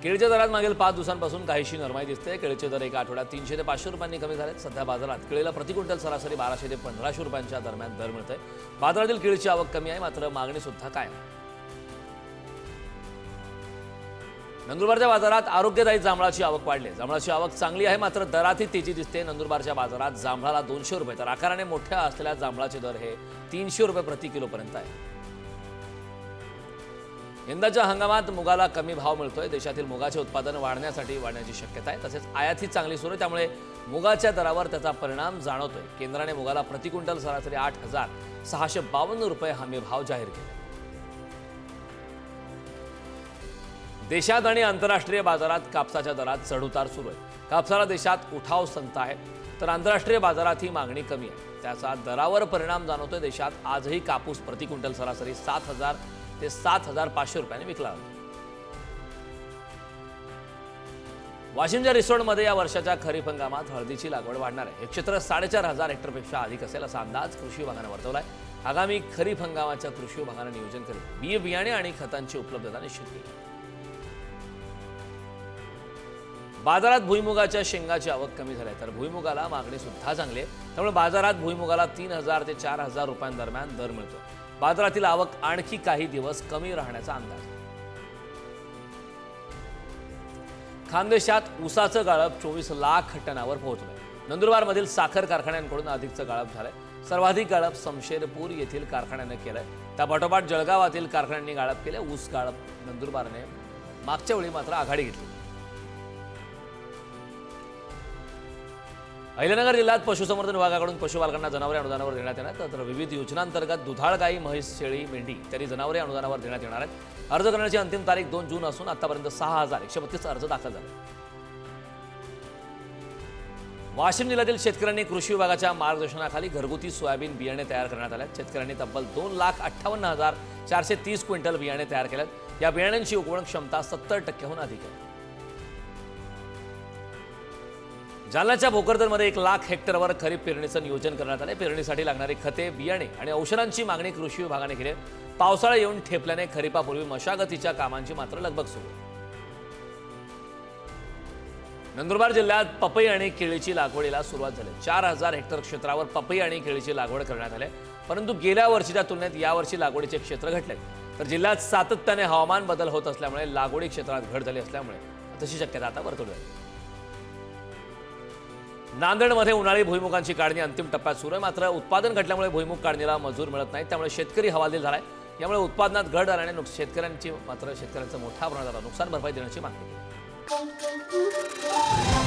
केळीच्या दरात मागील 5 दिवसांपासून काहीशी नरमाई दिसते। केळीचे दर एका आठवड्यात 300 ते 500 रुपयांनी कमी झालेत। सध्या बाजारात केळीला प्रति क्विंटल सरासरी 1200 ते 1500 रुपयांच्या दरम्यान दर मिळतोय। बाजारातील केळीची आवक कमी आहे, मात्र मागणी सुद्धा कायम आहे। नंदुरबारच्या बाजारात आरोग्यदायी जांभळाची आवक वाढली। जांभळाची आवक चांगली आहे, मात्र दरातही तेजी दिसते। नंदुरबारच्या बाजारात जांभळाला 200 रुपये तर आकाराने मोठ्या असलेल्या जांभळाचे दर हे 300 रुपये प्रति किलो पर्यंत आहे। यंदाच्या हंगामात मुगाला कमी भाव मिळतोय। देशातील मुगाचे उत्पादन वाढण्याची शक्यता आहे। तसेच आयातही चांगली सुरू आहे, त्यामुळे मुगाच्या दरावर त्याचा परिणाम जाणवतोय। केंद्राने मुगाला प्रति क्विंटल सरासरी 8,652 रुपये हमी भाव जाहीर केले। देशात आणि आंतरराष्ट्रीय बाजारात कापसाच्या दरात चढउतार सुरू आहे। कापसाला देशात उठाव संत आहे, तर आंतरराष्ट्रीय बाजारात ही मागणी कमी आहे। त्याचा दरावर परिणाम जाणवतोय। देशात आजही कापूस प्रति क्विंटल सरासरी 7,000 ते 7,500 रुपयांनी विकला जातो। वाशिमच्या रिसोडमध्ये या वर्षाच्या खरीप हंगामात हळदीची लागवड वाढणार आहे। हे क्षेत्र 4,500 हेक्टरपेक्षा अधिक असेल असा अंदाज कृषी विभागाने वर्तवला आहे। आगामी खरीप हंगामाच्या कृषी विभागाने नियोजन करेल। बियाणे आणि खतांची उपलब्धता निश्चित केली। बाजारात भुईमुगाच्या शेंगाची आवक कमी झाली आहे, तर भुईमुगाला मागणी सुद्धा चांगली आहे। त्यामुळे बाजारात भुईमुगाला 3,000 ते 4,000 रुपयांदरम्यान दर मिळतो। बाजारातील आवक आणखी काही दिवस कमी राहण्याचा अंदाज आहे। खानदेशात ऊसाचं गाळप 24 लाख टनावर पोहोचलंय। नंदुरबारमधील साखर कारखान्यांकडून अधिकचं गाळप झालंय। सर्वाधिक गाळप समशेरपूर येथील कारखान्याने केलंय। त्यापाठोपाठ जळगावातील कारखान्यांनी गाळप केले। ऊस गाळप नंदुरबारने मागच्या वेळी मात्र आघाडी घेतली। अहिल्यानगर जिल्ह्यात पशुसंवर्धन विभागाकडून पशुपालकांना जनावरे अनुदानावर देण्यात येणार, तर विविध योजनांतर्गत दुधाळ गाई, म्हैस, शेळी, मेंढी इत्यादी जनावरे अनुदानावर देण्यात येणार आहेत। अर्ज करण्याची अंतिम तारीख 2 जून असून आतापर्यंत 6,132 अर्ज दाखल झाले। वाशिम जिल्ह्यातील शेतकऱ्यांनी कृषी विभागाच्या मार्गदर्शनाखाली घरगुती सोयाबीन बियाणे तयार करण्यात आले। शेतकऱ्यांनी तब्बल 2,58,430 क्विंटल बियाणे तयार केलेत। या बियाण्यांची उगवण क्षमता 70% अधिक आहे। जालन्याच्या भोकरदनमध्ये 1 लाख हेक्टरवर खरीप पेरणीचं नियोजन करण्यात आले। पेरणीसाठी लागणारी खते, बियाणे आणि औषधांची मागणी कृषी विभागाने केली। पावसाळा येऊन ठेपल्याने खरीपापूर्वी मशागतीच्या कामांची मात्र लगबग सुरू आहे। नंदुरबार जिल्ह्यात पपई आणि केळीची लागवडीला सुरुवात झाली। 4,000 हेक्टर क्षेत्रावर पपई आणि केळीची लागवड करण्यात आली, परंतु गेल्या वर्षीच्या तुलनेत यावर्षी लागवडीचे क्षेत्र घटले। तर जिल्ह्यात सातत्याने हवामान बदल होत असल्यामुळे लागवडी क्षेत्रात घट झाली असल्यामुळे तशी शक्यता आता वर्तवली आहे। नांदेडमध्ये उन्हाळी भुईमुगांची काढणी अंतिम टप्प्यात सुरू आहे, मात्र उत्पादन घटल्यामुळे भुईमुग काढणीला मजूर मिळत नाही, त्यामुळे शेतकरी हवालदिल झालाय। यामुळे उत्पादनात घट आल्याने शेतकऱ्यांचं मोठ्या प्रमाणात नुकसान भरपाई देण्याची मागणी केली।